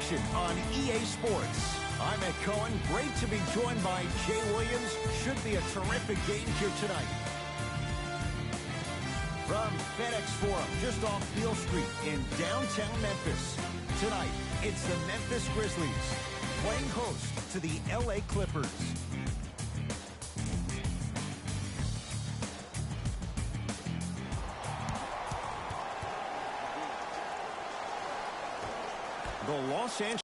action on EA Sports. I'm Ed Cohen. Great to be joined by Jay Williams. Should be a terrific game here tonight. From FedEx Forum, just off Beale Street in downtown Memphis. Tonight, it's the Memphis Grizzlies playing host to the LA Clippers. The Los Angeles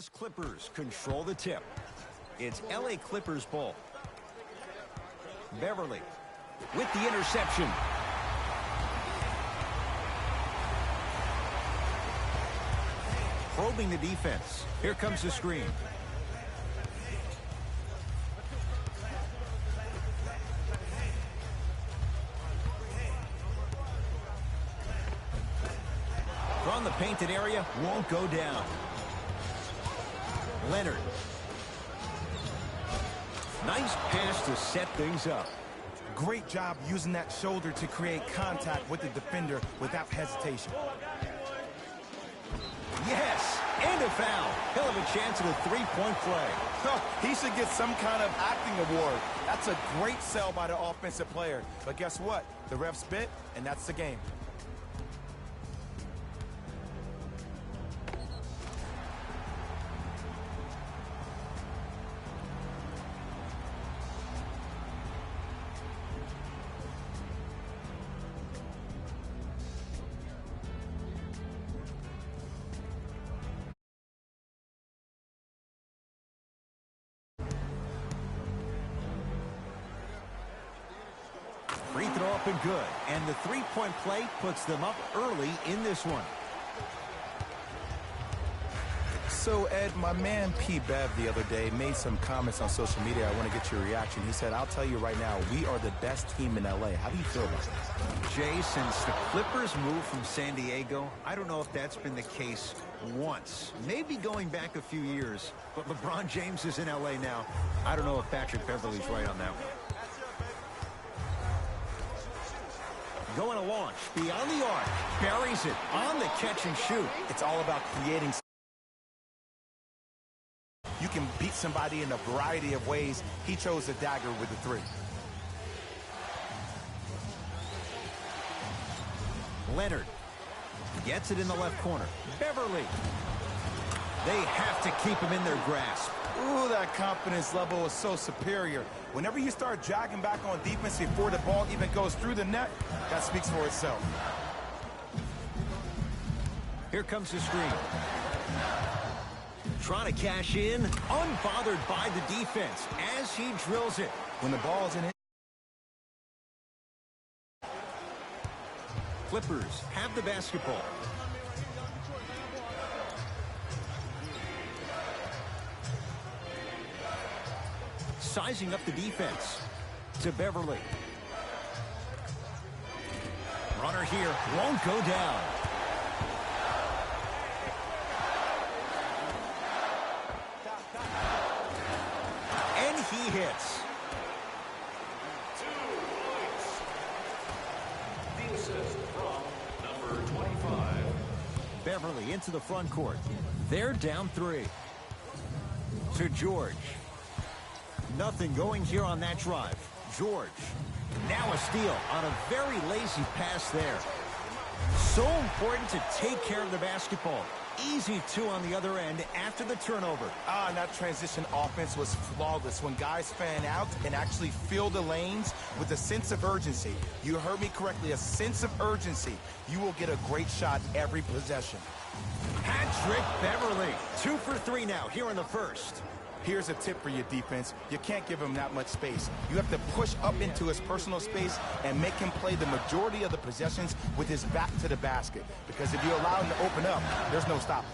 Clippers control the tip. It's LA Clippers ball. Beverly with the interception. Probing the defense. Here comes the screen. From the painted area, won't go down. Leonard. Nice pass to set things up. Great job using that shoulder to create contact with the defender without hesitation. Yes, and a foul. He'll have a chance at a three-point play. He should get some kind of acting award. That's a great sell by the offensive player. But guess what? The refs bit, and that's the game. Free throw up and good. And the three-point play puts them up early in this one. So, Ed, my man P. Bev the other day made some comments on social media. I want to get your reaction. He said, I'll tell you right now, we are the best team in L.A. How do you feel about that? Jay, since the Clippers moved from San Diego, I don't know if that's been the case once. Maybe going back a few years. But LeBron James is in L.A. now. I don't know if Patrick Beverly's right on that one. Going to launch beyond the arc. Buries it on the catch and shoot. It's all about creating. You can beat somebody in a variety of ways. He chose the dagger with the three. Leonard gets it in the left corner. Beverly. They have to keep him in their grasp. Ooh, that confidence level is so superior. Whenever you start jogging back on defense before the ball even goes through the net, that speaks for itself. Here comes the screen. Trying to cash in, unbothered by the defense as he drills it. When the ball's in it. Clippers have the basketball. Sizing up the defense to Beverly. Runner here won't go down. And he hits. 2 points. The assist from number 25. Beverly into the front court. They're down 3. To George. Nothing going here on that drive. George. Now a steal on a very lazy pass there. So important to take care of the basketball. Easy 2 on the other end after the turnover. And that transition offense was flawless when guys fan out and actually fill the lanes with a sense of urgency. You heard me correctly, a sense of urgency. You will get a great shot every possession. Patrick Beverly. 2 for 3 now here in the first. Here's a tip for your defense. You can't give him that much space. You have to push up into his personal space and make him play the majority of the possessions with his back to the basket. Because if you allow him to open up, there's no stopping.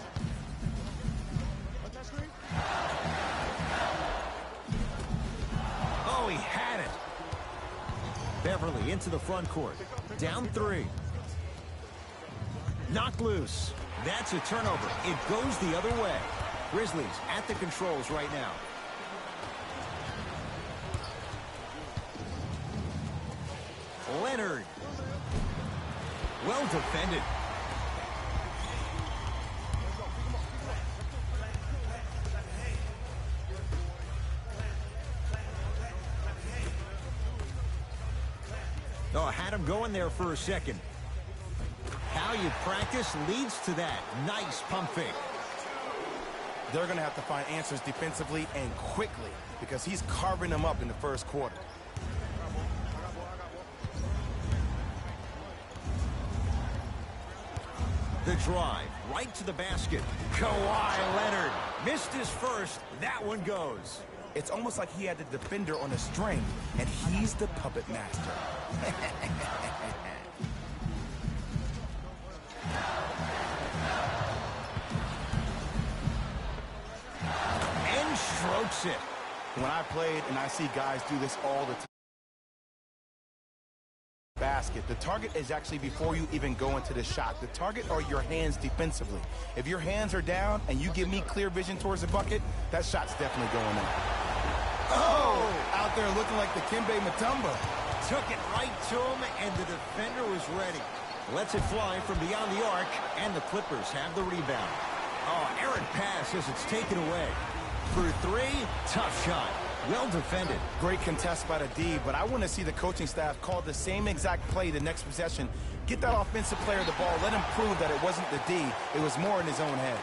Oh, he had it. Beverly into the front court. Down 3. Knocked loose. That's a turnover. It goes the other way. Grizzlies at the controls right now. Leonard. Well defended. Oh, had him going there for a second. How you practice leads to that. Nice pump fake. They're going to have to find answers defensively and quickly because he's carving them up in the first quarter. The drive right to the basket. Kawhi Leonard missed his first. That one goes. It's almost like he had the defender on a string, and he's the puppet master. And strokes it. When I played, and I see guys do this all the time, basket, the target is actually before you even go into the shot. The target are your hands defensively. If your hands are down and you give me clear vision towards the bucket, that shot's definitely going in. Oh! Out there looking like the Kimbe Mutombo. Took it right to him, and the defender was ready. Lets it fly from beyond the arc, and the Clippers have the rebound. Oh, errant pass as it's taken away. For 3, tough shot. Well defended. Great contest by the D, but I want to see the coaching staff call the same exact play the next possession. Get that offensive player the ball. Let him prove that it wasn't the D. It was more in his own head.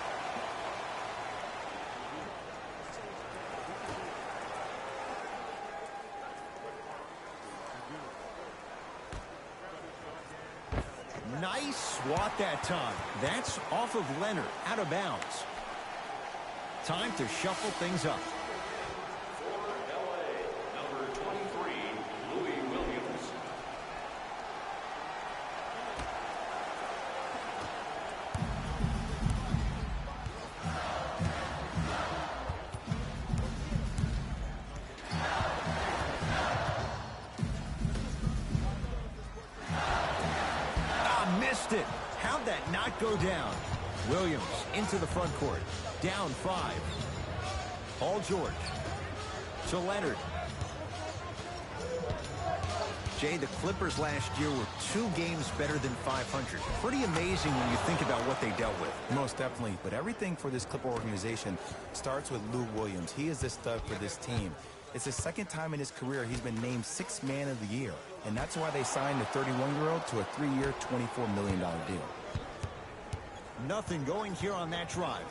Nice swat that time. That's off of Leonard, out of bounds. Time to shuffle things up. For LA, number 23, Louis Williams. Missed it. How'd that not go down? Williams into the front court. Down 5. Paul George to Leonard. Jay, the Clippers last year were 2 games better than 500. Pretty amazing when you think about what they dealt with. Most definitely. But everything for this Clipper organization starts with Lou Williams. He is the stud for this team. It's the second time in his career he's been named 6th Man of the Year. And that's why they signed the 31-year-old to a 3-year, $24 million deal. Nothing going here on that drive.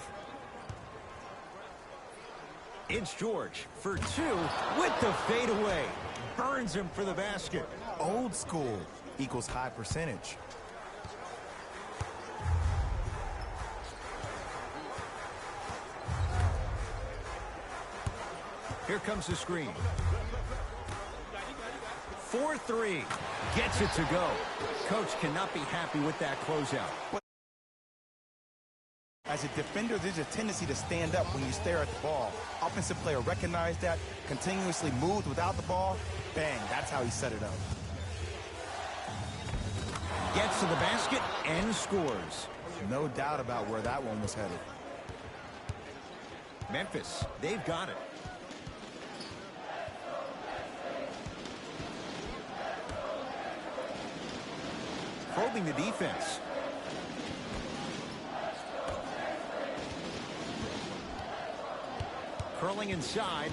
It's George for 2 with the fadeaway. Burns him for the basket. Old school equals high percentage. Here comes the screen. 4-3. Gets it to go. Coach cannot be happy with that closeout. As a defender, there's a tendency to stand up when you stare at the ball. Offensive player recognized that, continuously moved without the ball. Bang, that's how he set it up. Gets to the basket and scores. No doubt about where that one was headed. Memphis, they've got it. Probing the defense. Curling inside.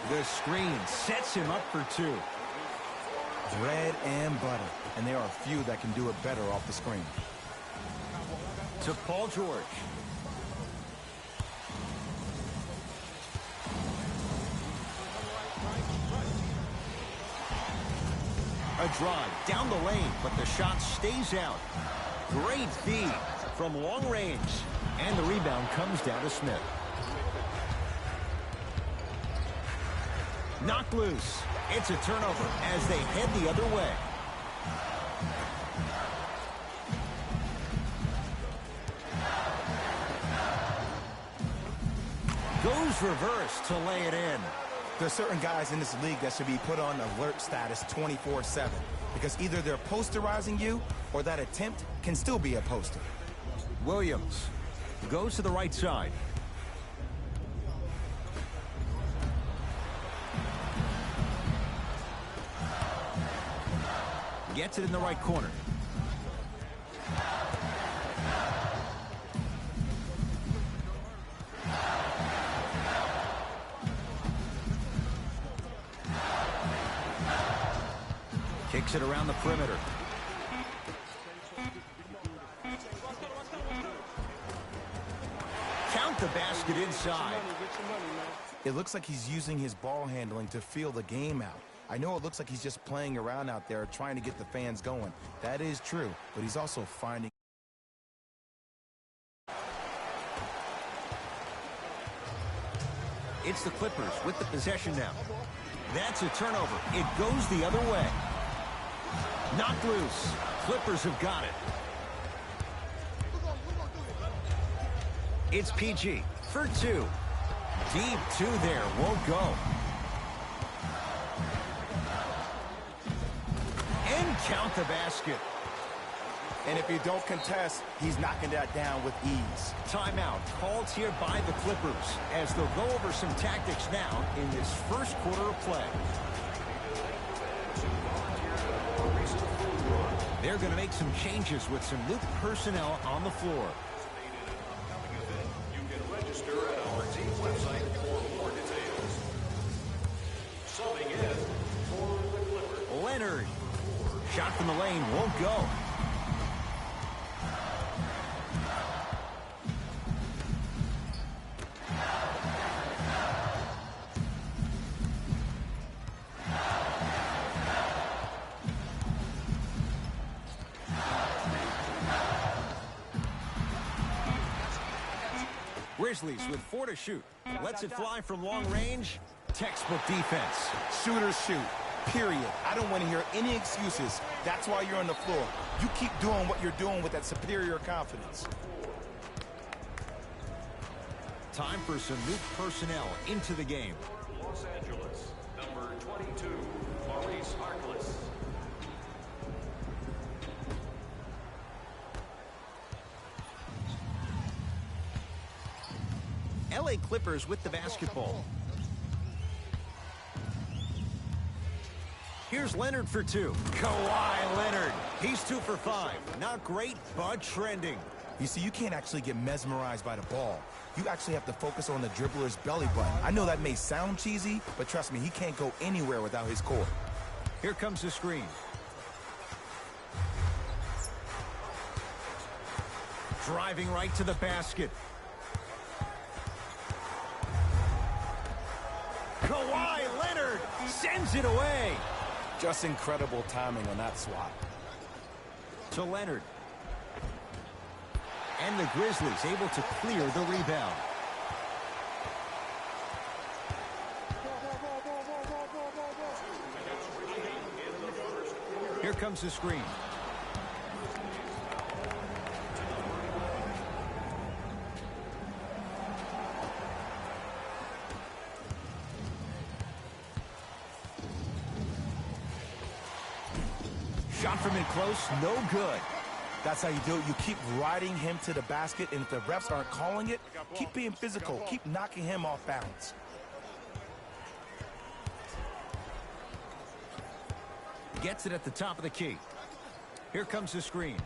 The screen sets him up for 2. Bread and butter. And there are few that can do it better off the screen. To Paul George. A drive down the lane, but the shot stays out. Great feed from long range. And the rebound comes down to Smith. Knocked loose. It's a turnover as they head the other way. Goes reverse to lay it in. There's certain guys in this league that should be put on alert status 24/7 because either they're posterizing you or that attempt can still be a poster. Williams goes to the right side. Gets it in the right corner. Kicks it around the perimeter. Count the basket inside. It looks like he's using his ball handling to feel the game out. I know it looks like he's just playing around out there trying to get the fans going. That is true, but he's also finding... It's the Clippers with the possession now. That's a turnover. It goes the other way. Knocked loose. Clippers have got it. It's PG for two. Deep two there. Won't go. And count the basket. And if you don't contest, he's knocking that down with ease. Timeout called here by the Clippers as they'll go over some tactics now in this first quarter of play. They're going to make some changes with some new personnel on the floor. You can register at our team website for more details. Subbing in for the Clippers. Leonard. Shot from the lane won't go. Grizzlies with 4 to shoot. Lets it fly from long range. Textbook defense. Shooters shoot, period. I don't want to hear any excuses. That's why you're on the floor. You keep doing what you're doing with that superior confidence. Time for some new personnel into the game. Los Angeles, number 22, Maurice Harkless. LA Clippers with the basketball. Here's Leonard for 2. Kawhi Leonard. He's 2 for 5. Not great, but trending. You see, you can't actually get mesmerized by the ball. You actually have to focus on the dribbler's belly button. I know that may sound cheesy, but trust me, he can't go anywhere without his core. Here comes the screen. Driving right to the basket. Kawhi Leonard sends it away. Just incredible timing on that swat. To Leonard. And the Grizzlies able to clear the rebound. Here comes the screen. Shot from in close, no good. That's how you do it. You keep riding him to the basket, and if the refs aren't calling it, keep being physical. Keep knocking him off balance. Gets it at the top of the key. Here comes the screen.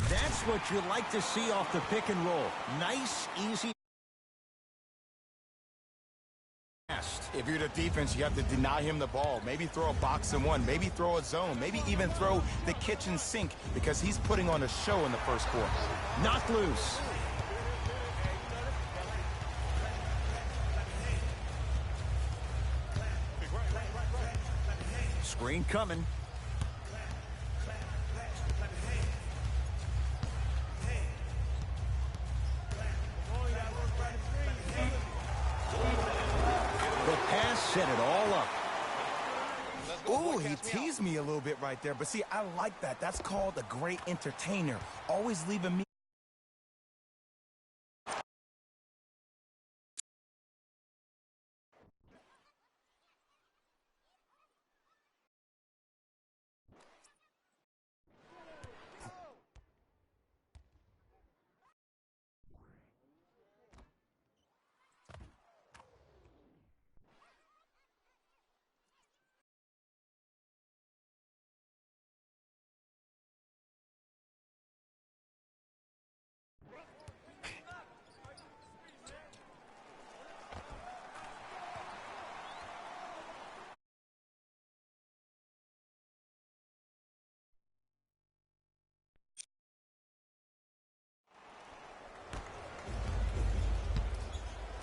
That's what you like to see off the pick and roll. Nice, easy. If you're the defense, you have to deny him the ball. Maybe throw a box and one. Maybe throw a zone. Maybe even throw the kitchen sink because he's putting on a show in the first quarter. Knocked loose. Screen coming. Set it all up. Ooh, he teased me a little bit right there. But see, I like that. That's called a great entertainer. Always leaving me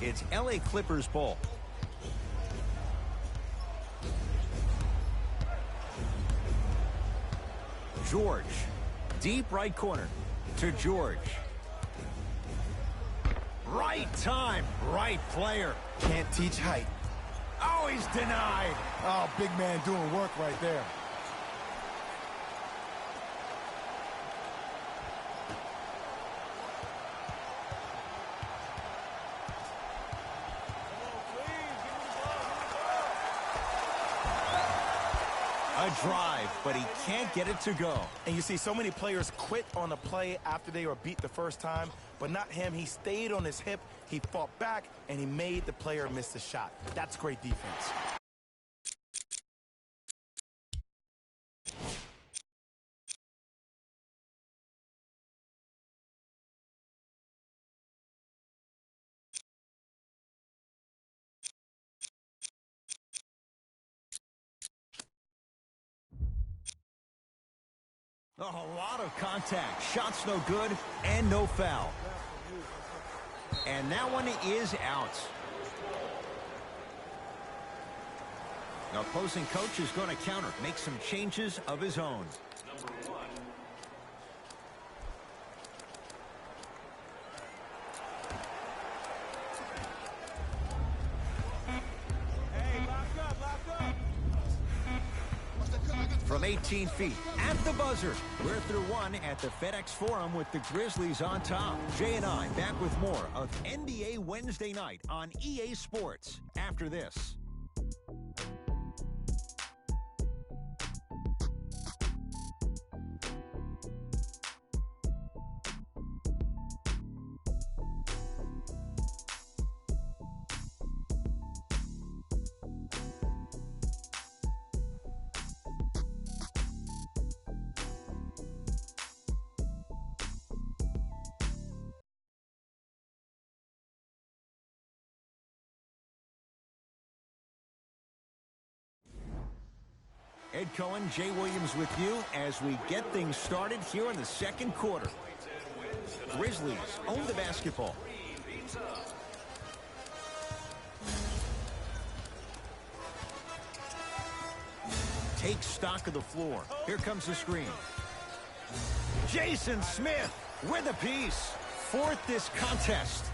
It's LA Clippers ball. George, deep right corner to George. Right time, right player. Can't teach height. Oh, he's denied. Oh, big man doing work right there. A drive, but he can't get it to go. And you see so many players quit on a play after they were beat the first time, but not him. He stayed on his hip, he fought back, and he made the player miss the shot. That's great defense. Oh, a lot of contact. Shots no good and no foul. And that one is out. The opposing coach is going to counter, make some changes of his own. From 18 feet at the buzzer. We're through one at the FedEx Forum with the Grizzlies on top. Jay and I back with more of NBA Wednesday night on EA Sports after this. Ed Cohen, Jay Williams with you as we get things started here in the second quarter. Grizzlies own the basketball. Take stock of the floor. Here comes the screen. Jason Smith with a piece. Fourth this contest.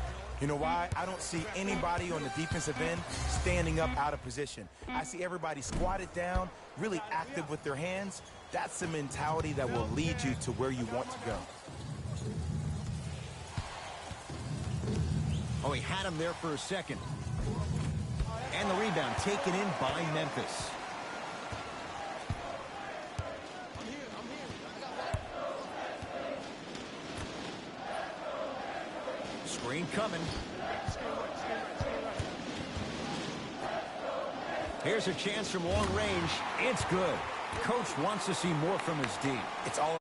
You know why? I don't see anybody on the defensive end standing up out of position. I see everybody squatted down, really active with their hands. That's the mentality that will lead you to where you want to go. Oh, he had him there for a second. And the rebound taken in by Memphis. Screen coming. Here's a chance from long range. It's good. Coach wants to see more from his D. It's all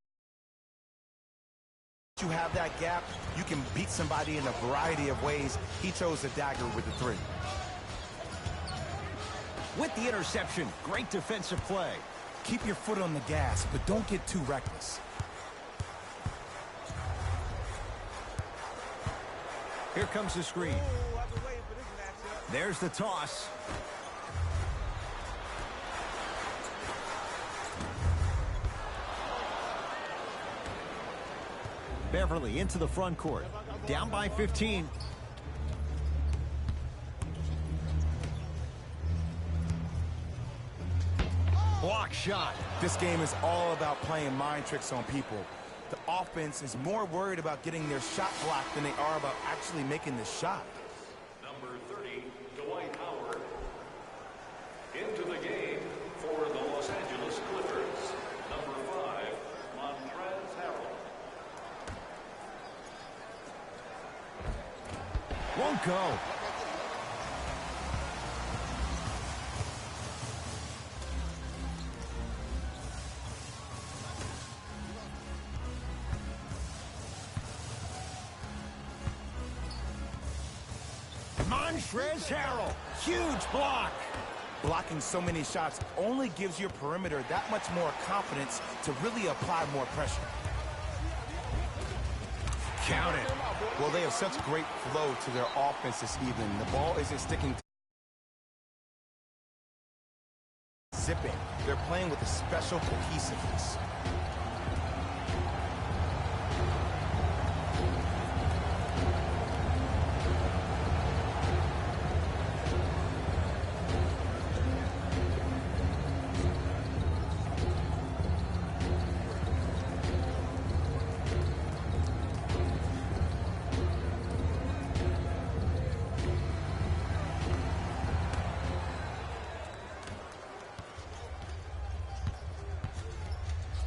you have that gap. You can beat somebody in a variety of ways. He chose the dagger with the three. With the interception, great defensive play. Keep your foot on the gas, but don't get too reckless. Here comes the screen. There's the toss. Beverly into the front court. Down by 15. Block shot. This game is all about playing mind tricks on people. The offense is more worried about getting their shot blocked than they are about actually making the shot. Number 30, Dwight Howard. Into the game for the Los Angeles Clippers. Number 5, Montrezl Harrell. Won't go. Montrezl Harrell, huge block. Blocking so many shots only gives your perimeter that much more confidence to really apply more pressure. Count it. Well, they have such great flow to their offense this evening. The ball isn't sticking zipping. They're playing with a special cohesiveness.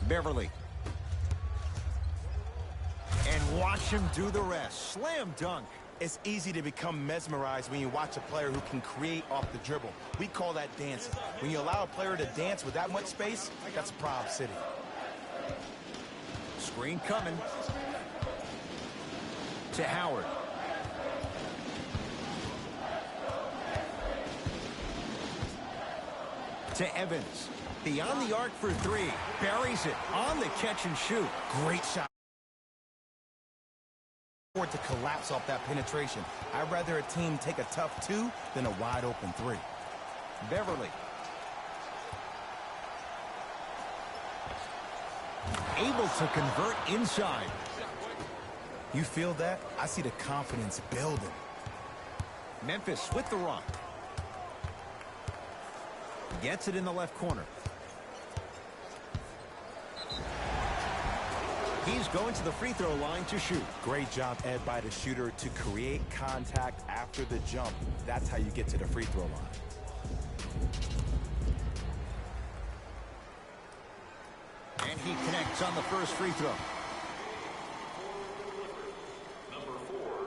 Beverly. And watch him do the rest. Slam dunk. It's easy to become mesmerized when you watch a player who can create off the dribble. We call that dancing. When you allow a player to dance with that much space, that's a problem city. Screen coming. To Howard. To Evans. Beyond the arc for three. Buries it on the catch and shoot. Great shot. To collapse off that penetration. I'd rather a team take a tough two than a wide open three. Beverly. Able to convert inside. You feel that? I see the confidence building. Memphis with the rock. Gets it in the left corner. He's going to the free throw line to shoot. Great job, Ed, by the shooter to create contact after the jump. That's how you get to the free throw line. And he connects on the first free throw. Number 4.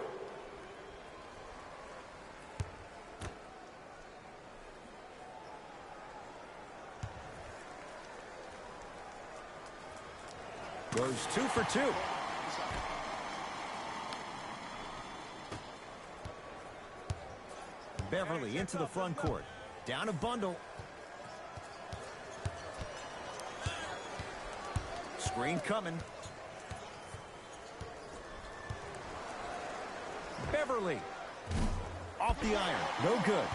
Goes 2 for 2. Beverly into the front court. Down a bundle. Screen coming. Beverly. Off the iron. No good.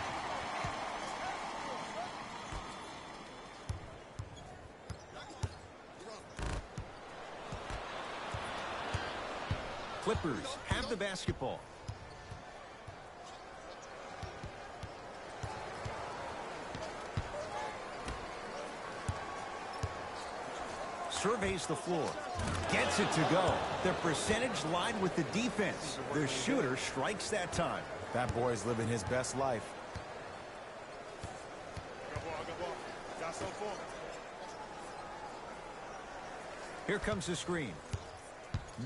Clippers have the basketball. Surveys the floor. Gets it to go. The percentage line with the defense. The shooter strikes that time. That boy's living his best life. Here comes the screen.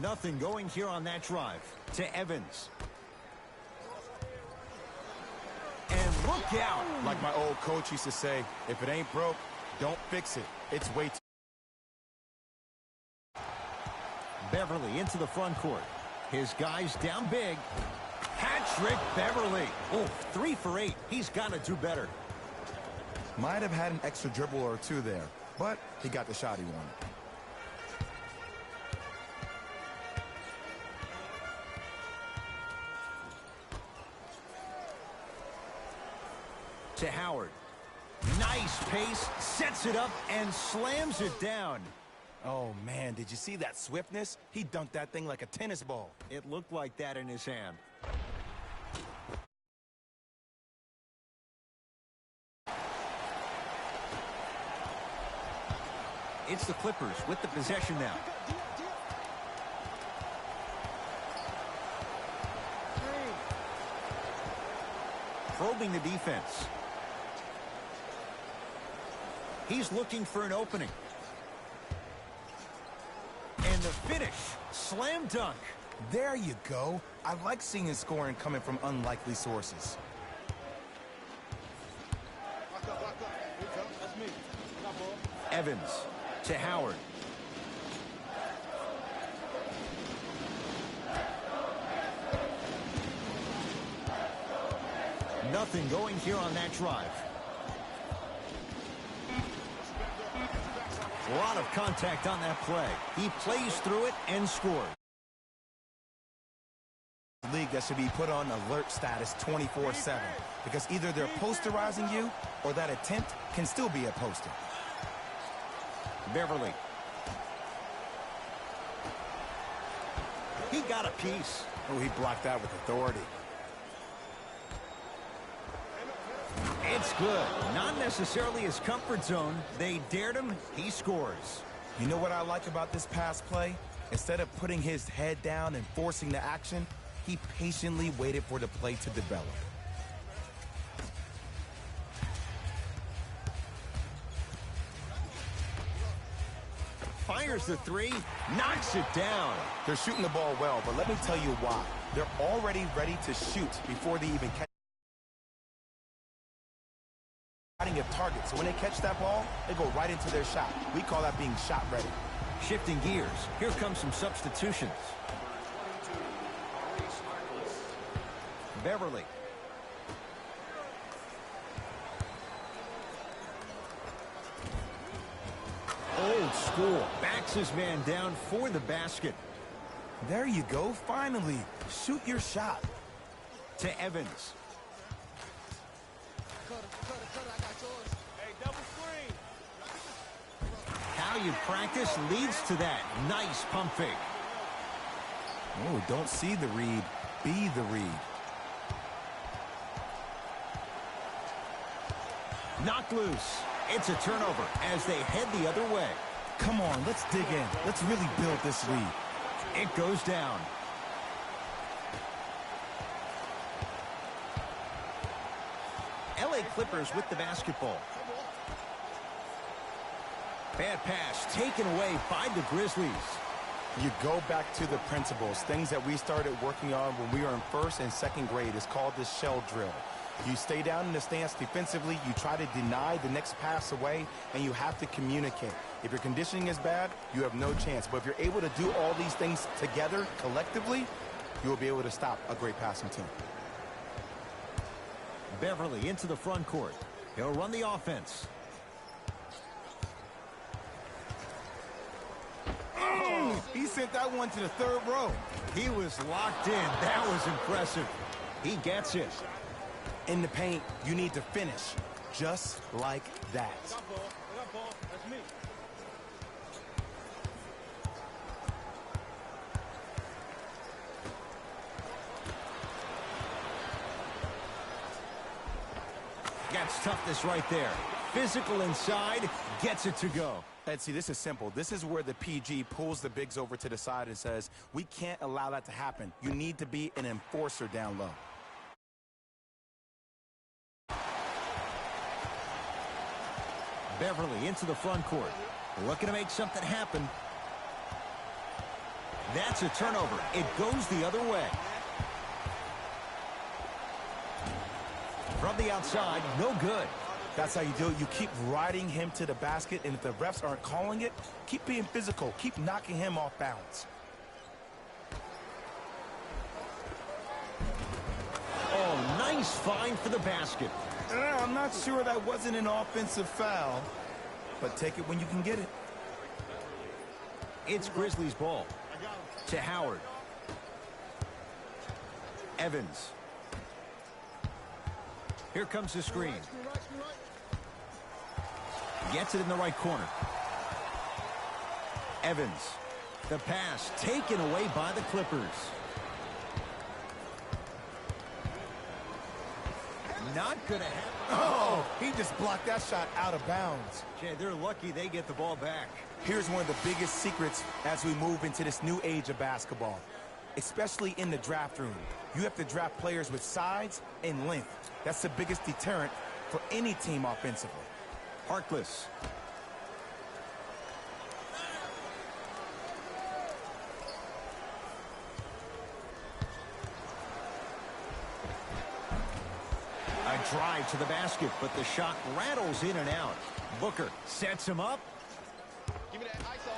Nothing going here on that drive. To Evans. And look out. Like my old coach used to say, if it ain't broke, don't fix it. It's way too... Beverly into the front court. His guys down big. Hat-trick Beverly. Oh, 3 for 8. He's got to do better. Might have had an extra dribble or two there, but he got the shot he wanted. To Howard. Nice pace, sets it up, and slams it down. Oh, man, did you see that swiftness? He dunked that thing like a tennis ball. It looked like that in his hand. It's the Clippers with the possession now. Probing the defense. He's looking for an opening. And the finish. Slam dunk. There you go. I like seeing his scoring coming from unlikely sources. Evans to Howard. Nothing going here on that drive. A lot of contact on that play. He plays through it and scores. League that should be put on alert status 24/7 because either they're posterizing you or that attempt can still be a poster. Beverly. He got a piece. Oh, he blocked that with authority. It's good. Not necessarily his comfort zone. They dared him. He scores. You know what I like about this pass play? Instead of putting his head down and forcing the action, he patiently waited for the play to develop. Fires the three, knocks it down. They're shooting the ball well, but let me tell you why. They're already ready to shoot before they even catch a target. So when they catch that ball, they go right into their shot. We call that being shot ready. Shifting gears. Here come some substitutions. Beverly. Old school. Backs his man down for the basket. There you go. Finally, shoot your shot. To Evans. How you practice leads to that. Nice pump fake. Oh, don't see the read. Be the read. Knocked loose. It's a turnover as they head the other way. Come on, let's dig in. Let's really build this lead. It goes down. LA Clippers with the basketball. Bad pass taken away by the Grizzlies. You go back to the principles, things that we started working on when we were in first and second grade. It's called the shell drill. You stay down in the stance defensively, you try to deny the next pass away, and you have to communicate. If your conditioning is bad, you have no chance. But if you're able to do all these things together, collectively, you will be able to stop a great passing team. Beverly into the front court. He'll run the offense. Oh, he sent that one to the third row. He was locked in. That was impressive. He gets it. In the paint, you need to finish just like that. Gets toughness right there. Physical inside, gets it to go. And see, this is simple. This is where the PG pulls the bigs over to the side and says, we can't allow that to happen. You need to be an enforcer down low. Beverly into the front court. Looking to make something happen. That's a turnover. It goes the other way. From the outside, no good. That's how you do it. You keep riding him to the basket, and if the refs aren't calling it, keep being physical. Keep knocking him off balance. Oh, nice find for the basket. I'm not sure that wasn't an offensive foul, but take it when you can get it. It's Grizzlies ball. To Howard. Evans. Here comes the screen. Gets it in the right corner. Evans. The pass taken away by the Clippers. Not gonna happen. Oh, he just blocked that shot out of bounds. Jay, they're lucky they get the ball back. Here's one of the biggest secrets as we move into this new age of basketball, especially in the draft room. You have to draft players with size and length. That's the biggest deterrent for any team offensively. Harkless. A drive to the basket, but the shot rattles in and out. Booker sets him up. Give me that ISO.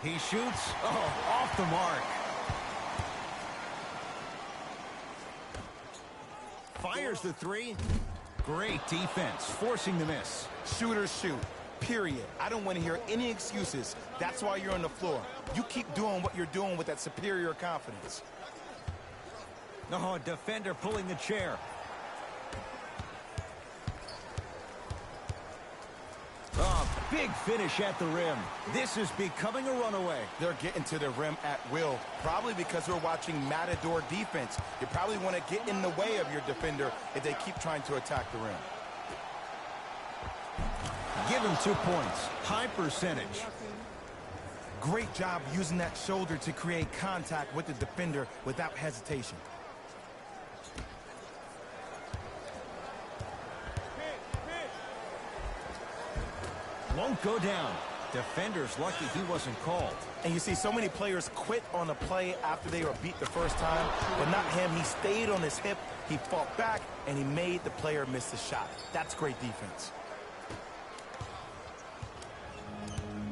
He shoots. Oh, off the mark. Fires the three. Great defense, forcing the miss. Shooters shoot. period. I don't want to hear any excuses. That's why you're on the floor. You keep doing what you're doing with that superior confidence. Oh, defender pulling the chair. Oh, big finish at the rim. This is becoming a runaway. They're getting to the rim at will, probably because we're watching Matador defense. You probably want to get in the way of your defender if they keep trying to attack the rim. Give him 2 points. High percentage. Great job using that shoulder to create contact with the defender without hesitation. Won't go down. Defender's lucky he wasn't called. And you see so many players quit on a play after they were beat the first time, but not him. He stayed on his hip, he fought back, and he made the player miss the shot. That's great defense.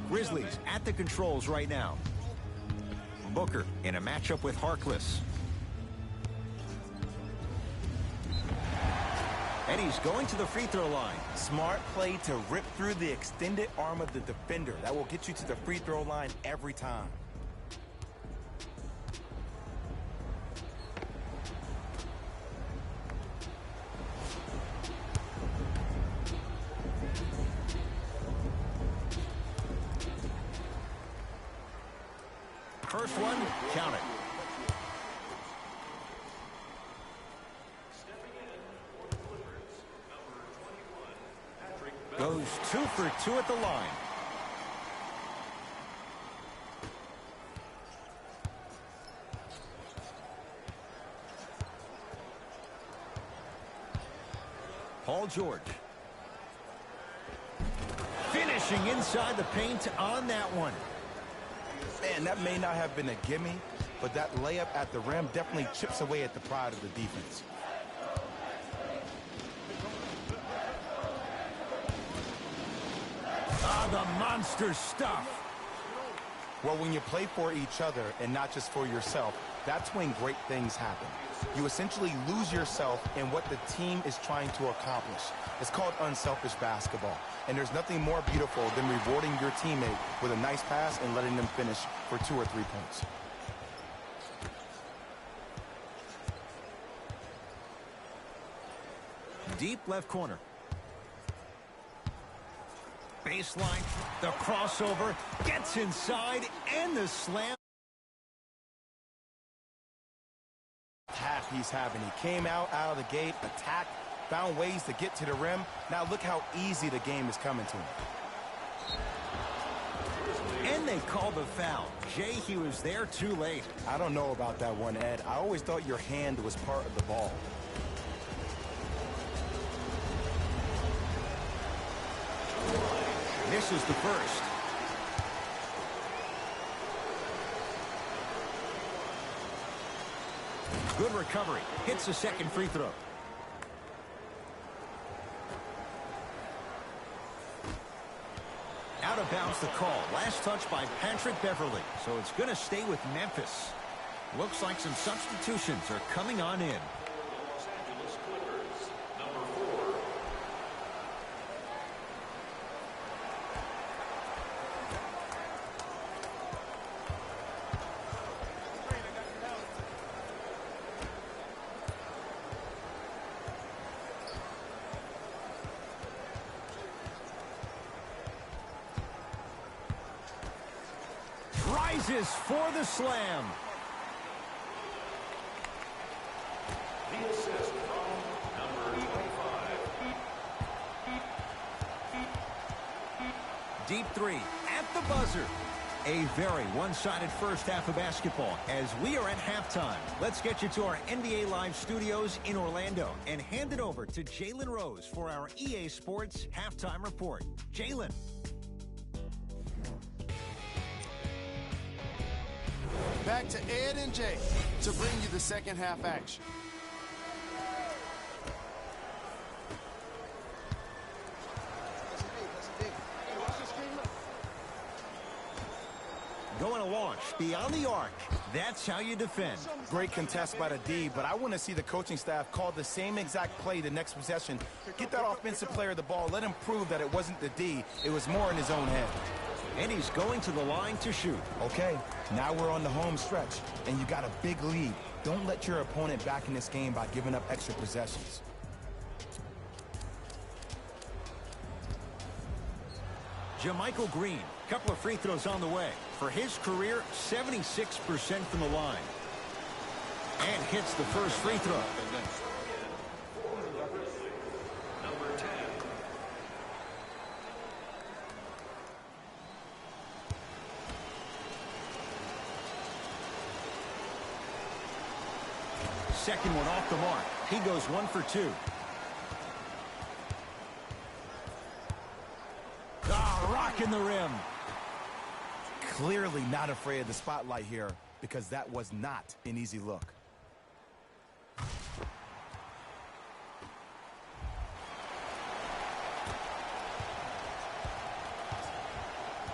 Grizzlies at the controls right now. Booker in a matchup with Harkless. And he's going to the free throw line. Smart play to rip through the extended arm of the defender. That will get you to the free throw line every time. First one, count it. Goes 2 for 2 at the line. Paul George. Finishing inside the paint on that one. Man, that may not have been a gimme, but that layup at the rim definitely chips away at the pride of the defense. Ah, the monster stuff. Well, when you play for each other and not just for yourself, that's when great things happen. You essentially lose yourself in what the team is trying to accomplish. It's called unselfish basketball. And there's nothing more beautiful than rewarding your teammate with a nice pass and letting them finish for 2 or 3 points. Deep left corner. Baseline, the crossover, gets inside, and the slam. Attack he's having. He came out of the gate, attacked, found ways to get to the rim. Now look how easy the game is coming to him. And they call the foul. Jay, he was there too late. I don't know about that one, Ed. I always thought your hand was part of the ball. This is the first. Good recovery. Hits the second free throw. Out of bounds the call. Last touch by Patrick Beverly. So it's going to stay with Memphis. Looks like some substitutions are coming on in. Los Angeles Clippers, number 4. Rises for the slam. The assist from number 25. Deep three at the buzzer. A very one-sided first half of basketball as we are at halftime. Let's get you to our NBA Live studios in Orlando and hand it over to Jalen Rose for our EA Sports halftime report. Jalen. Back to Ed and Jay to bring you the second half action. Going to launch beyond the arc. That's how you defend. Great contest by the D, but I want to see the coaching staff call the same exact play the next possession. Get that offensive player the ball. Let him prove that it wasn't the D. It was more in his own head. And he's going to the line to shoot. Okay, now we're on the home stretch, and you got a big lead. Don't let your opponent back in this game by giving up extra possessions. JaMychal Green, couple of free throws on the way. For his career, 76% from the line. And hits the first free throw. Number 10. Second one off the mark. He goes 1 for 2. Rocking the rim. Clearly not afraid of the spotlight here, because that was not an easy look.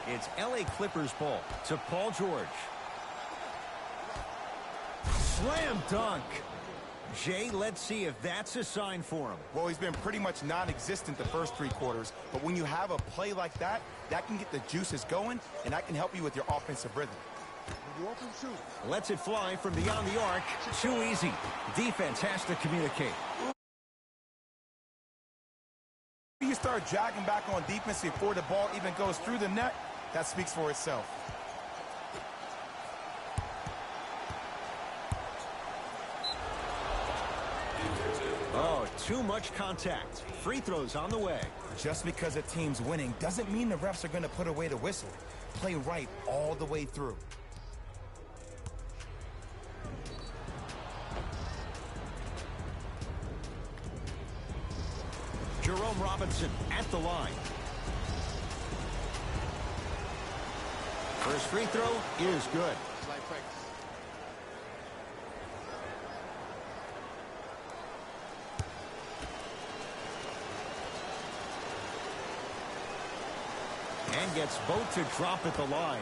It's LA Clippers ball to Paul George. Slam dunk. Jay, let's see if that's a sign for him. Well, he's been pretty much non-existent the first 3 quarters, but when you have a play like that, that can get the juices going, and that can help you with your offensive rhythm. Lets it fly from beyond the arc. Too easy. Defense has to communicate. You start jogging back on defense before the ball even goes through the net, that speaks for itself. Oh, too much contact. Free throws on the way. Just because a team's winning doesn't mean the refs are going to put away the whistle. Play right all the way through. Jerome Robinson at the line. First free throw is good. And gets both to drop at the line.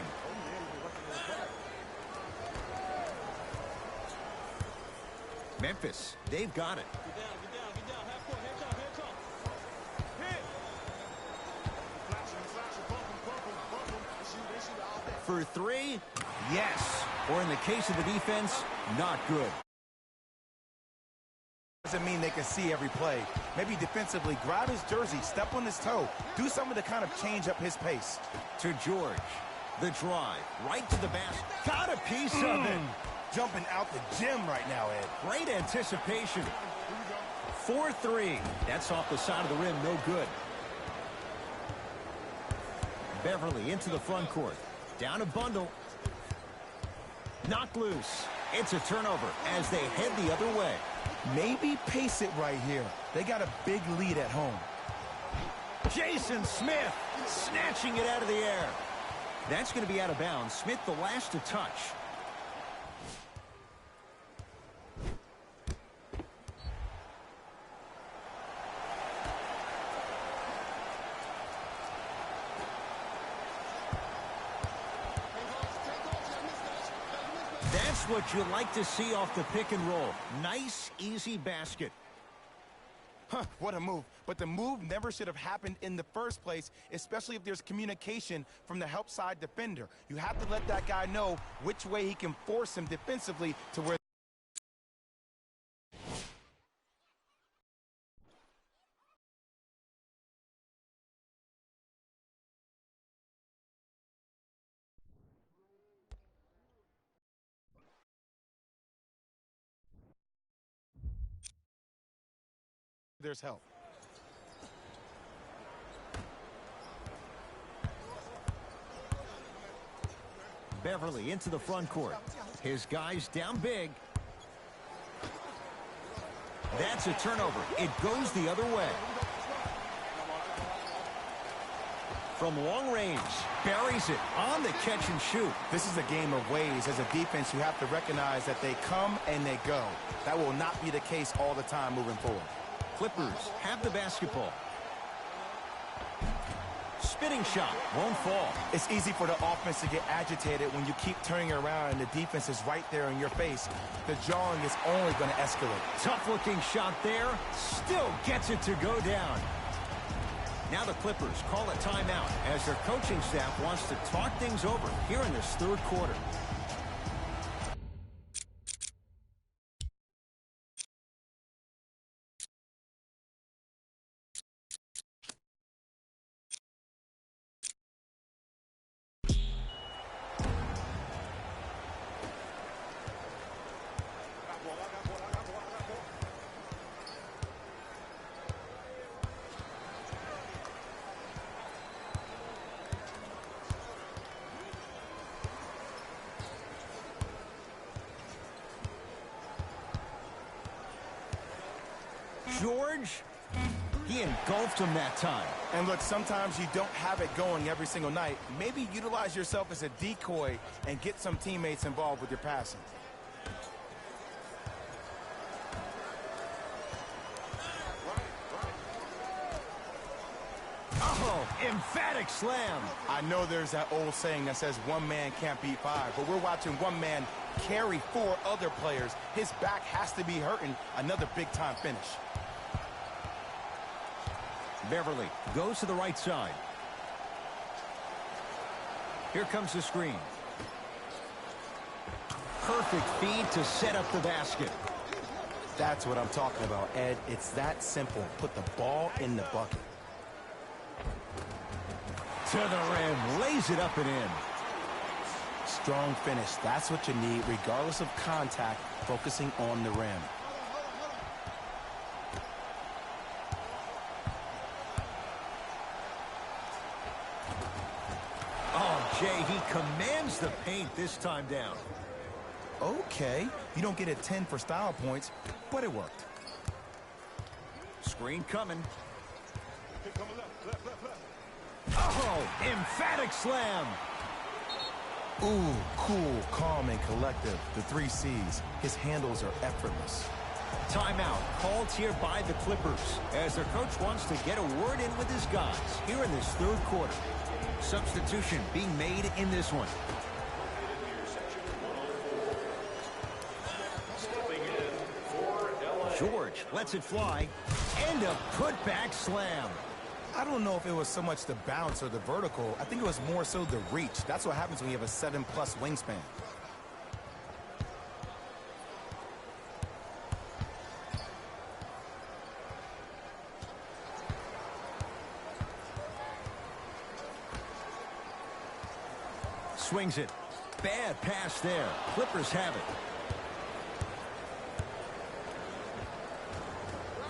Memphis, they've got it. For 3, yes. Or in the case of the defense, not good. Doesn't mean they can see every play. Maybe defensively, grab his jersey, step on his toe, do something to kind of change up his pace. To George, the drive, right to the basket. Got a piece of it. Jumping out the gym right now, Ed. Great anticipation. 4-3. That's off the side of the rim, no good. Beverly into the front court. Down a bundle. Knocked loose. It's a turnover as they head the other way. Maybe pace it right here. They got a big lead at home. Jason Smith snatching it out of the air. That's going to be out of bounds. Smith the last to touch. That's what you like to see off the pick and roll. Nice, easy basket. What a move. But the move never should have happened in the first place, especially if there's communication from the help side defender. You have to let that guy know which way he can force him defensively to where... there's help. Beverly into the front court. His guys down big. That's a turnover. It goes the other way. From long range, buries it on the catch and shoot. This is a game of ways. As a defense, you have to recognize that they come and they go. That will not be the case all the time moving forward. Clippers have the basketball. spinning shot won't fall. It's easy for the offense to get agitated when you keep turning around and the defense is right there in your face. The jawing is only going to escalate. Tough-looking shot there. Still gets it to go down. Now the Clippers call a timeout as their coaching staff wants to talk things over here in this third quarter. George, he engulfed him that time. And look, sometimes you don't have it going every single night. Maybe utilize yourself as a decoy and get some teammates involved with your passing. Oh, emphatic slam. I know there's that old saying that says one man can't beat five, but we're watching one man carry four other players. His back has to be hurting. Another big-time finish. Beverly goes to the right side. Here comes the screen. Perfect feed to set up the basket. That's what I'm talking about, Ed. It's that simple. Put the ball in the bucket. To the rim, lays it up and in. Strong finish. That's what you need, regardless of contact, focusing on the rim. Oh, Jay, he commands the paint this time down. Okay, you don't get a 10 for style points, but it worked. Screen coming. Oh, emphatic slam. Ooh, cool, calm, and collective. The 3 C's. His handles are effortless. Timeout called here by the Clippers as their coach wants to get a word in with his guys here in this third quarter. Substitution being made in this one. George lets it fly, and a putback slam. I don't know if it was so much the bounce or the vertical. I think it was more so the reach. That's what happens when you have a 7+ wingspan. Swings it. Bad pass there. Clippers have it.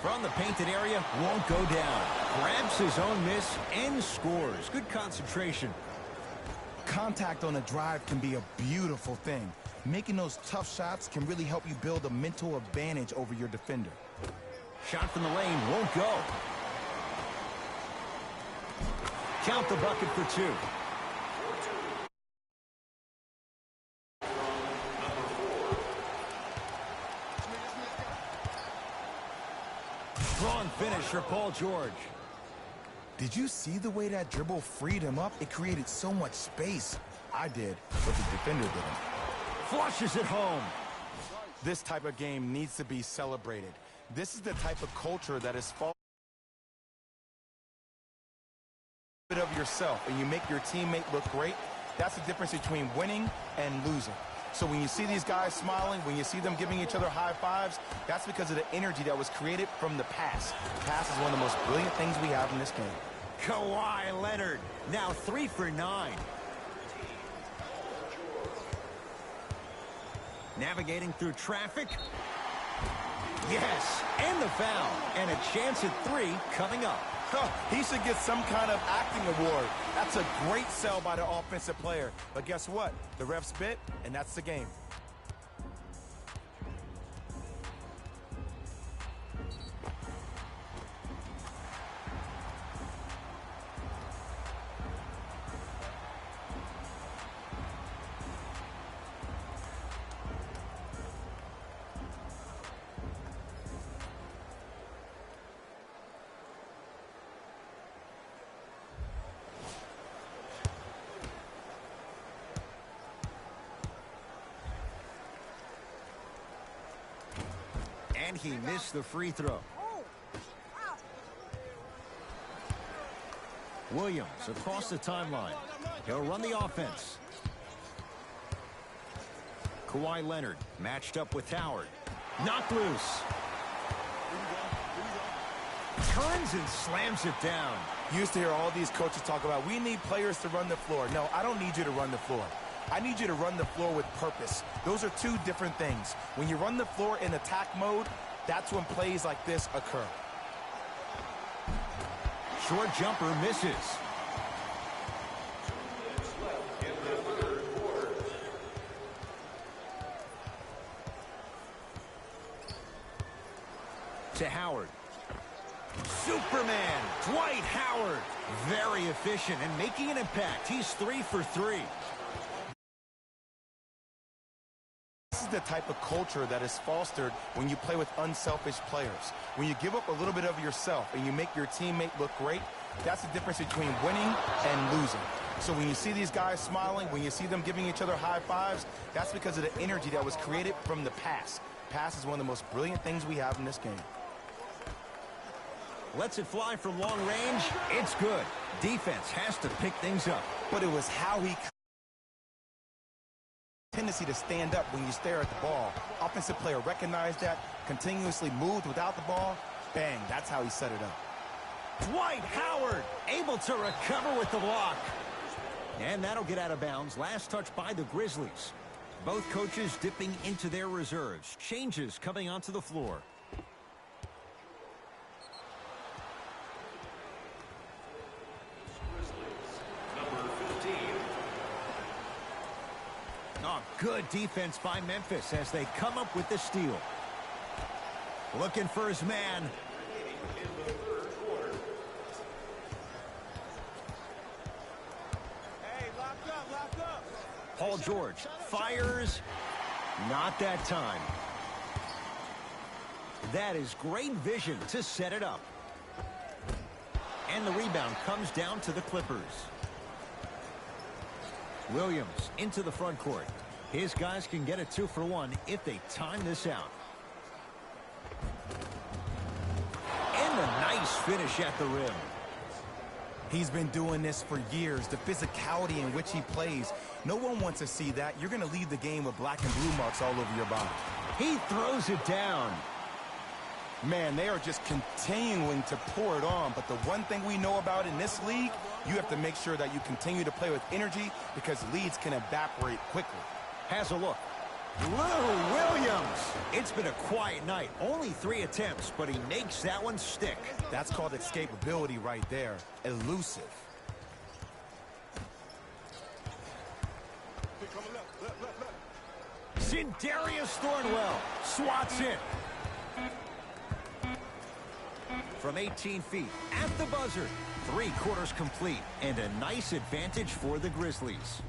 From the painted area, won't go down. Grabs his own miss and scores. Good concentration. Contact on a drive can be a beautiful thing. Making those tough shots can really help you build a mental advantage over your defender. Shot from the lane won't go. Count the bucket for 2. Strong finish for Paul George. Did you see the way that dribble freed him up? It created so much space. I did, but the defender didn't. Flushes it home. This type of game needs to be celebrated. This is the type of culture that is of yourself, and you make your teammate look great. That's the difference between winning and losing. So when you see these guys smiling, when you see them giving each other high fives, that's because of the energy that was created from the pass. The pass is one of the most brilliant things we have in this game. Kawhi Leonard, now 3 for 9. Navigating through traffic. Yes, and the foul. And a chance at 3 coming up. He should get some kind of acting award. That's a great sell by the offensive player. But guess what? The ref spit, and that's the game. And he missed the free throw. Williams across the timeline. He'll run the offense. Kawhi Leonard matched up with Howard. Knocked loose. Turns and slams it down. You used to hear all these coaches talk about, we need players to run the floor. No, I don't need you to run the floor. I need you to run the floor with purpose. Those are two different things. When you run the floor in attack mode, that's when plays like this occur. Short jumper misses. To Howard. Superman, Dwight Howard. Very efficient and making an impact. He's 3 for 3. This is the type of culture that is fostered when you play with unselfish players. When you give up a little bit of yourself and you make your teammate look great, that's the difference between winning and losing. So when you see these guys smiling, when you see them giving each other high fives, that's because of the energy that was created from the pass. Pass is one of the most brilliant things we have in this game. Lets it fly from long range. It's good. Defense has to pick things up. But it was how he tendency to stand up when you stare at the ball. Offensive player recognized that, continuously moved without the ball. Bang, that's how he set it up. Dwight Howard able to recover with the block. And that'll get out of bounds. Last touch by the Grizzlies. Both coaches dipping into their reserves. Changes coming onto the floor. Oh, good defense by Memphis as they come up with the steal. Looking for his man. Hey, lock up. Paul George fires. Not that time. That is great vision to set it up. And the rebound comes down to the Clippers. Williams into the front court. His guys can get a 2-for-1 if they time this out. And a nice finish at the rim. He's been doing this for years. The physicality in which he plays. No one wants to see that. You're going to leave the game with black and blue marks all over your body. He throws it down. Man, they are just continuing to pour it on. But the one thing we know about in this league, you have to make sure that you continue to play with energy because leads can evaporate quickly. Has a look. Lou Williams. It's been a quiet night. Only 3 attempts, but he makes that one stick. That's called escapability right there. Elusive. Darius Thornwell swats it. From 18 feet at the buzzer. 3 quarters complete and a nice advantage for the Grizzlies.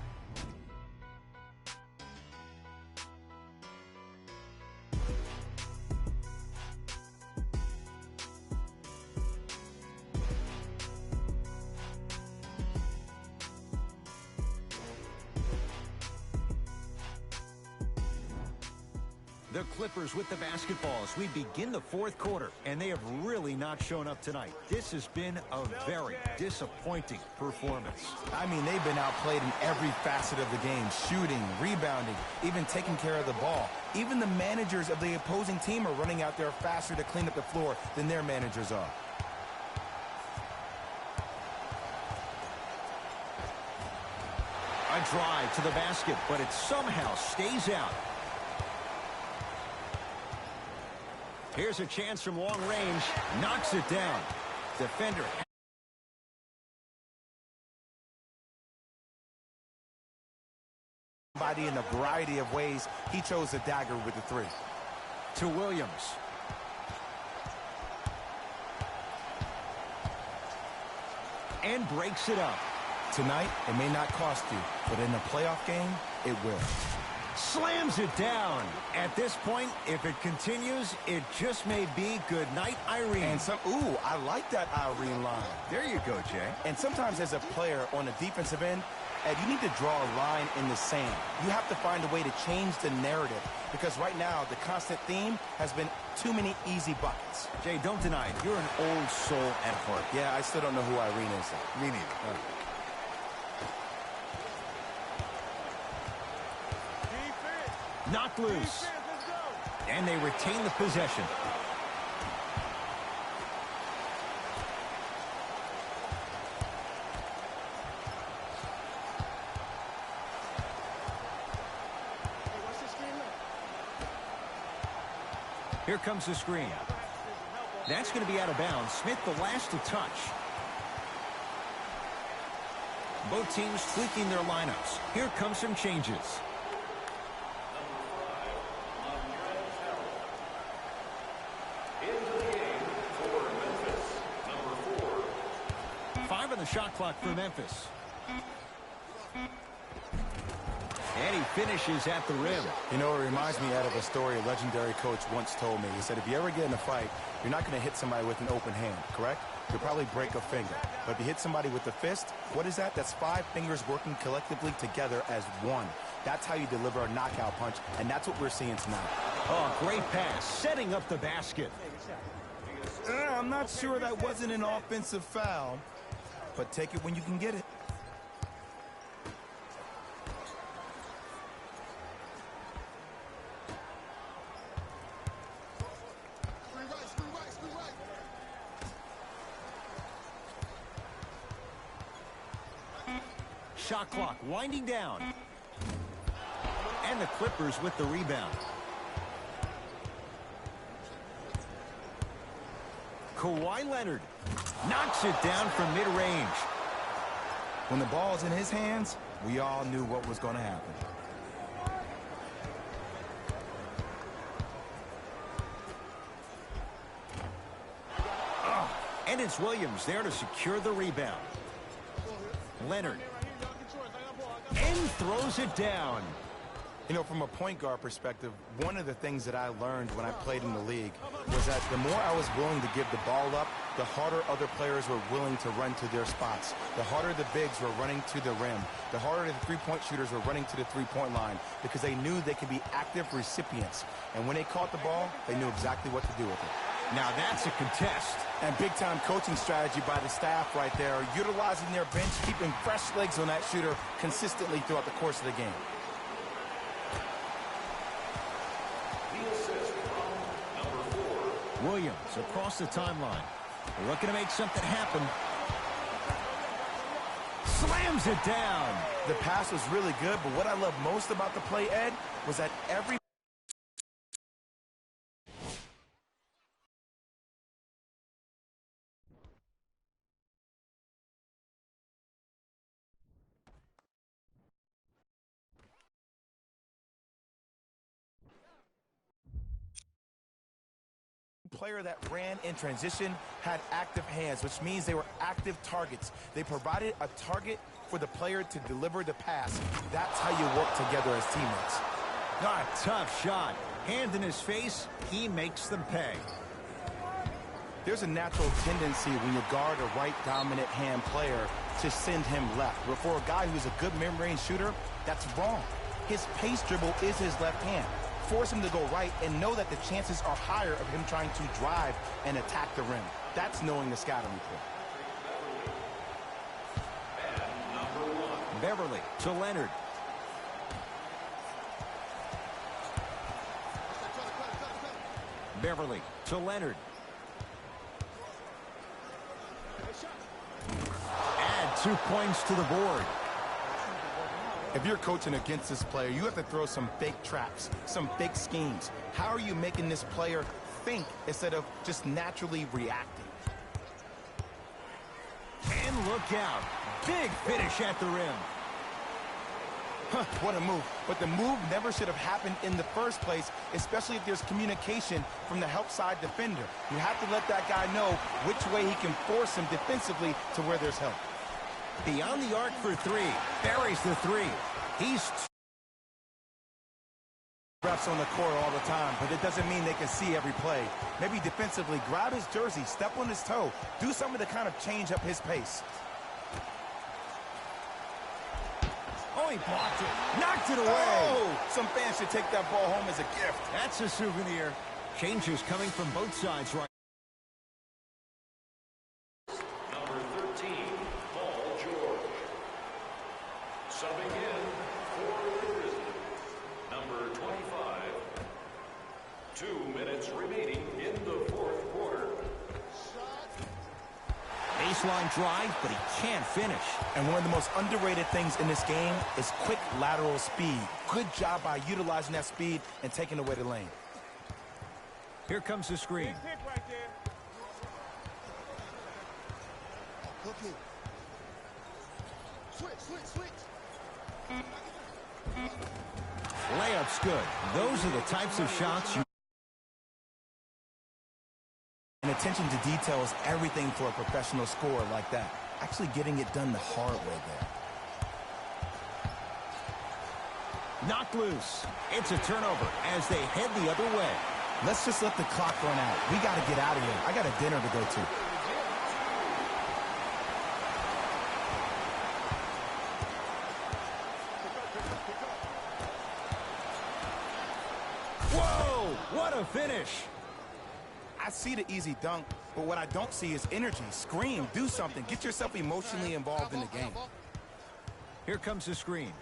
The Clippers with the basketball as we begin the 4th quarter, and they have really not shown up tonight. This has been a very disappointing performance. I mean, they've been outplayed in every facet of the game. Shooting, rebounding, even taking care of the ball. Even the managers of the opposing team are running out there faster to clean up the floor than their managers are. A drive to the basket, but it somehow stays out. Here's a chance from long range. Knocks it down. Defender. Somebody in a variety of ways. He chose a dagger with the 3. To Williams. And breaks it up. Tonight, it may not cost you, but in a playoff game, it will. Slams it down. At this point, if it continues, it just may be good night, Irene. And ooh, I like that Irene line. There you go, Jay. And sometimes as a player on the defensive end, Ed, you need to draw a line in the sand. You have to find a way to change the narrative, because right now the constant theme has been too many easy buckets. Jay, don't deny it. You're an old soul at heart. Yeah, I still don't know who Irene is, though. Me neither. Knocked loose. And they retain the possession. Here comes the screen. That's going to be out of bounds. Smith the last to touch. Both teams tweaking their lineups. Here comes some changes. Into the game for Memphis, number 4. 5 on the shot clock for Memphis. And he finishes at the rim. You know, it reminds me of a story a legendary coach once told me. He said, if you ever get in a fight, you're not going to hit somebody with an open hand, correct? You'll probably break a finger. But if you hit somebody with the fist, what is that? That's 5 fingers working collectively together as one. That's how you deliver a knockout punch, and that's what we're seeing tonight. Oh, great pass, setting up the basket. I'm not sure that wasn't an offensive foul, but take it when you can get it. Shot clock winding down. And the Clippers with the rebound. Kawhi Leonard knocks it down from mid-range. When the ball's in his hands, we all knew what was going to happen. And it's Williams there to secure the rebound. Leonard. And throws it down. You know, from a point guard perspective, one of the things that I learned when I played in the league was that the more I was willing to give the ball up, the harder other players were willing to run to their spots. The harder the bigs were running to the rim. The harder the three-point shooters were running to the three-point line, because they knew they could be active recipients. And when they caught the ball, they knew exactly what to do with it. Now that's a contest. And big-time coaching strategy by the staff right there, utilizing their bench, keeping fresh legs on that shooter consistently throughout the course of the game. The assist from number 4. Williams across the timeline. Looking to make something happen. Slams it down. The pass was really good, but what I love most about the play, Ed, was that every player that ran in transition had active hands, which means they were active targets. They provided a target for the player to deliver the pass. That's how you work together as teammates. God, tough shot. Hand in his face, he makes them pay. There's a natural tendency when you guard a right dominant hand player to send him left. But for a guy who's a good mid-range shooter, that's wrong. His pace dribble is his left hand. Force him to go right and know that the chances are higher of him trying to drive and attack the rim. That's knowing the scouting report. Beverly to Leonard. Beverly to Leonard. Add 2 points to the board. If you're coaching against this player, you have to throw some fake traps, some fake schemes. How are you making this player think instead of just naturally reacting? And look out. Big finish at the rim. What a move. But the move never should have happened in the first place, especially if there's communication from the help side defender. You have to let that guy know which way he can force him defensively to where there's help. Beyond the arc for 3. Buries the 3. He's refs on the court all the time, but it doesn't mean they can see every play. Maybe defensively, grab his jersey, step on his toe, do something to kind of change up his pace. Oh, he blocked it. Knocked it away. Oh, some fans should take that ball home as a gift. That's a souvenir. Changes coming from both sides right. Number 13, Paul George. Subbing in for the Grizzlies, number 25. 2 minutes remaining in the fourth quarter. Baseline drive, but he can't finish. And one of the most underrated things in this game is quick lateral speed. Good job by utilizing that speed and taking away the lane. Here comes the screen. Okay. Switch. Layup's good. Those are the types of shots you... And attention to detail is everything for a professional scorer like that. Actually getting it done the hard way there. Knocked loose. It's a turnover as they head the other way. Let's just let the clock run out. We got to get out of here. I got a dinner to go to. Whoa! What a finish! I see the easy dunk, but what I don't see is energy. Scream, do something. Get yourself emotionally involved in the game. Here comes the screen.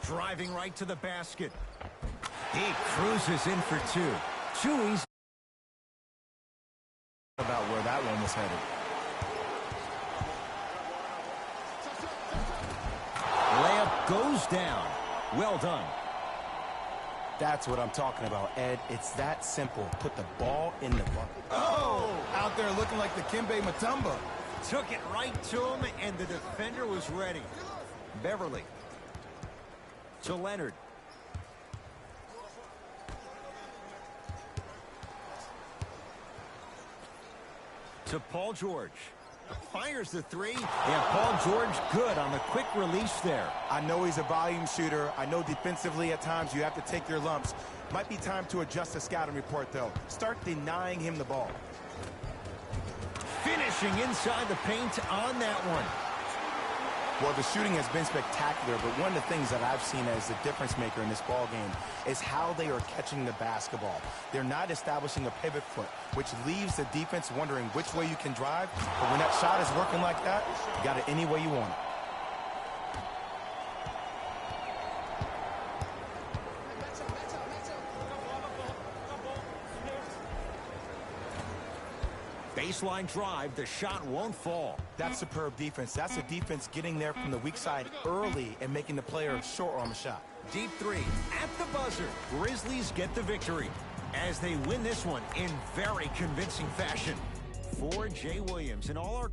Driving right to the basket. He cruises in for two. Too easy. About where that one was headed. Layup goes down. Well done. That's what I'm talking about, Ed. It's that simple. Put the ball in the bucket. Oh! Out there looking like the Kimbe Mutombo. Took it right to him, and the defender was ready. Beverly. To Leonard. To Paul George. Fires the three. Yeah, Paul George good on the quick release there. I know he's a volume shooter. I know defensively at times you have to take your lumps. Might be time to adjust the scouting report, though. Start denying him the ball. Finishing inside the paint on that one. Well, the shooting has been spectacular, but one of the things that I've seen as the difference maker in this ball game is how they are catching the basketball. They're not establishing a pivot foot, which leaves the defense wondering which way you can drive. But when that shot is working like that, you got it any way you want it. Baseline drive, the shot won't fall. That's superb defense. That's a defense getting there from the weak side early and making the player short arm a shot. Deep three at the buzzer. Grizzlies get the victory as they win this one in very convincing fashion. For Jay Williams and all our